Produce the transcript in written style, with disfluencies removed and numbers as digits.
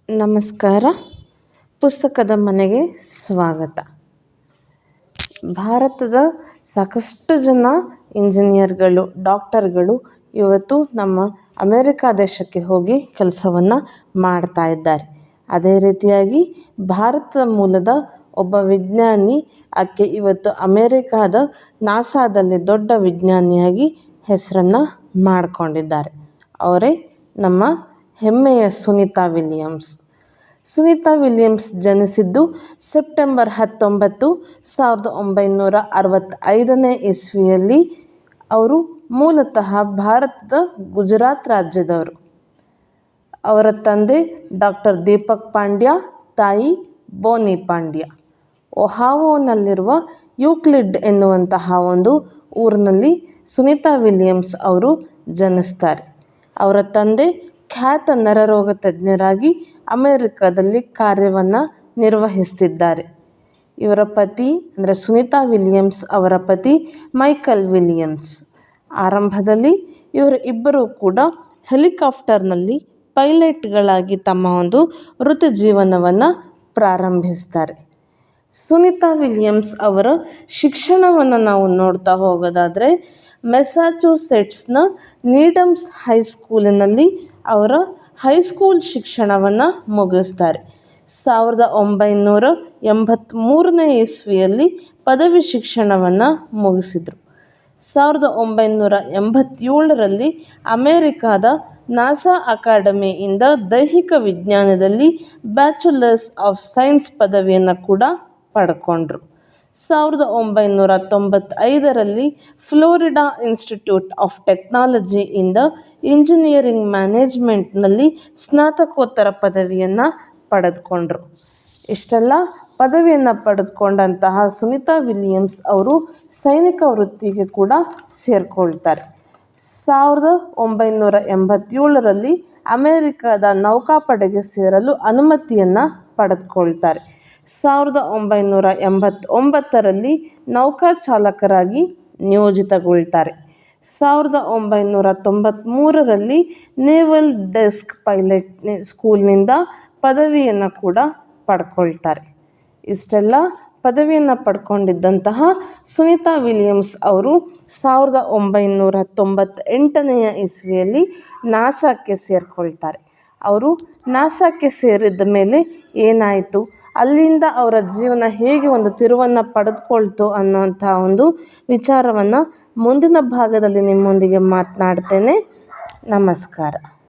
ನಮಸ್ಕಾರ. ಪುಸ್ತಕದ ಮನೆಗೆ ಸ್ವಾಗತ. ಭಾರತದ ಸಾಕಷ್ಟು ಜನ ಇಂಜಿನಿಯರ್ಗಳು, ಡಾಕ್ಟರ್ಗಳು ಇವತ್ತು ನಮ್ಮ ಅಮೇರಿಕಾ ದೇಶಕ್ಕೆ ಹೋಗಿ ಕೆಲಸವನ್ನು ಮಾಡ್ತಾ ಇದ್ದಾರೆ. ಅದೇ ರೀತಿಯಾಗಿ ಭಾರತದ ಮೂಲದ ಒಬ್ಬ ವಿಜ್ಞಾನಿ ಆಕೆ ಇವತ್ತು ಅಮೇರಿಕಾದ ನಾಸಾದಲ್ಲಿ ದೊಡ್ಡ ವಿಜ್ಞಾನಿಯಾಗಿ ಹೆಸರನ್ನು ಮಾಡಿಕೊಂಡಿದ್ದಾರೆ. ಅವರೇ ನಮ್ಮ ಹೆಮ್ಮೆಯ ಸುನೀತಾ ವಿಲಿಯಮ್ಸ್. ಸುನೀತಾ ವಿಲಿಯಮ್ಸ್ ಜನಿಸಿದ್ದು ಸೆಪ್ಟೆಂಬರ್ 19, 1965ನೇ ಇಸ್ವಿಯಲ್ಲಿ. ಅವರು ಮೂಲತಃ ಭಾರತದ ಗುಜರಾತ್ ರಾಜ್ಯದವರು. ಅವರ ತಂದೆ ಡಾಕ್ಟರ್ ದೀಪಕ್ ಪಾಂಡ್ಯ, ತಾಯಿ ಬೋನಿ ಪಾಂಡ್ಯ. ಒಹಾವೋನಲ್ಲಿರುವ ಯೂಕ್ಲಿಡ್ ಎನ್ನುವಂತಹ ಒಂದು ಊರಿನಲ್ಲಿ ಸುನೀತಾ ವಿಲಿಯಮ್ಸ್ ಅವರು ಜನಿಸ್ತಾರೆ. ಅವರ ತಂದೆ ಖ್ಯಾತ ನರರೋಗ ತಜ್ಞರಾಗಿ ಅಮೆರಿಕದಲ್ಲಿ ಕಾರ್ಯವನ್ನು ನಿರ್ವಹಿಸ್ತಿದ್ದಾರೆ. ಇವರ ಪತಿ ಅಂದರೆ ಸುನೀತಾ ವಿಲಿಯಮ್ಸ್ ಅವರ ಪತಿ ಮೈಕಲ್ ವಿಲಿಯಮ್ಸ್. ಆರಂಭದಲ್ಲಿ ಇವರು ಇಬ್ಬರೂ ಕೂಡ ಹೆಲಿಕಾಪ್ಟರ್ನಲ್ಲಿ ಪೈಲಟ್ಗಳಾಗಿ ತಮ್ಮ ಒಂದು ವೃತ್ತಿ ಜೀವನವನ್ನು ಪ್ರಾರಂಭಿಸ್ತಾರೆ. ಸುನೀತಾ ವಿಲಿಯಮ್ಸ್ ಅವರ ಶಿಕ್ಷಣವನ್ನು ನಾವು ನೋಡ್ತಾ ಹೋಗೋದಾದರೆ ಮೆಸಾಚುಸೆಟ್ಸ್ನ ನೀಡಮ್ಸ್ ಹೈಸ್ಕೂಲಿನಲ್ಲಿ ಅವರ ಹೈಸ್ಕೂಲ್ ಶಿಕ್ಷಣವನ್ನು ಮುಗಿಸ್ತಾರೆ. 1983ನೇ ಇಸ್ವಿಯಲ್ಲಿ ಪದವಿ ಶಿಕ್ಷಣವನ್ನು ಮುಗಿಸಿದರು. 1987ರಲ್ಲಿ ಅಮೇರಿಕಾದ ನಾಸಾ ಅಕಾಡೆಮಿಯಿಂದ ದೈಹಿಕ ವಿಜ್ಞಾನದಲ್ಲಿ ಬ್ಯಾಚುಲರ್ಸ್ ಆಫ್ ಸೈನ್ಸ್ ಪದವಿಯನ್ನು ಕೂಡ ಪಡ್ಕೊಂಡ್ರು. 1995ರಲ್ಲಿ ಫ್ಲೋರಿಡಾ ಇನ್ಸ್ಟಿಟ್ಯೂಟ್ ಆಫ್ ಟೆಕ್ನಾಲಜಿಯಿಂದ ಇಂಜಿನಿಯರಿಂಗ್ ಮ್ಯಾನೇಜ್ಮೆಂಟ್ನಲ್ಲಿ ಸ್ನಾತಕೋತ್ತರ ಪದವಿಯನ್ನು ಪಡೆದುಕೊಂಡ್ರು. ಇಷ್ಟೆಲ್ಲ ಪದವಿಯನ್ನು ಪಡೆದುಕೊಂಡಂತಹ ಸುನೀತಾ ವಿಲಿಯಮ್ಸ್ ಅವರು ಸೈನಿಕ ವೃತ್ತಿಗೆ ಕೂಡ ಸೇರಿಕೊಳ್ತಾರೆ. 1987ರಲ್ಲಿ ಅಮೆರಿಕದ ನೌಕಾಪಡೆಗೆ ಸೇರಲು ಅನುಮತಿಯನ್ನು ಪಡೆದುಕೊಳ್ತಾರೆ. 1989ರಲ್ಲಿ ನೌಕಾ ಚಾಲಕರಾಗಿ ನಿಯೋಜಿತಗೊಳ್ತಾರೆ. 1993ರಲ್ಲಿ ನೇವಲ್ ಡೆಸ್ಕ್ ಪೈಲಟ್ ಸ್ಕೂಲ್ನಿಂದ ಪದವಿಯನ್ನು ಕೂಡ ಪಡ್ಕೊಳ್ತಾರೆ. ಇಷ್ಟೆಲ್ಲ ಪದವಿಯನ್ನು ಪಡ್ಕೊಂಡಿದ್ದಂತಹ ಸುನೀತಾ ವಿಲಿಯಮ್ಸ್ ಅವರು 1998ನೇ ಇಸ್ವಿಯಲ್ಲಿ ನಾಸಾಕ್ಕೆ ಸೇರಿಕೊಳ್ತಾರೆ. ಅವರು ನಾಸಾಕ್ಕೆ ಸೇರಿದ ಮೇಲೆ ಏನಾಯಿತು, ಅಲ್ಲಿಂದ ಅವರ ಜೀವನ ಹೇಗೆ ಒಂದು ತಿರುವನ್ನು ಪಡೆದುಕೊಳ್ತು ಅನ್ನೋಂಥ ಒಂದು ವಿಚಾರವನ್ನು ಮುಂದಿನ ಭಾಗದಲ್ಲಿ ನಿಮ್ಮೊಂದಿಗೆ ಮಾತನಾಡ್ತೇನೆ. ನಮಸ್ಕಾರ.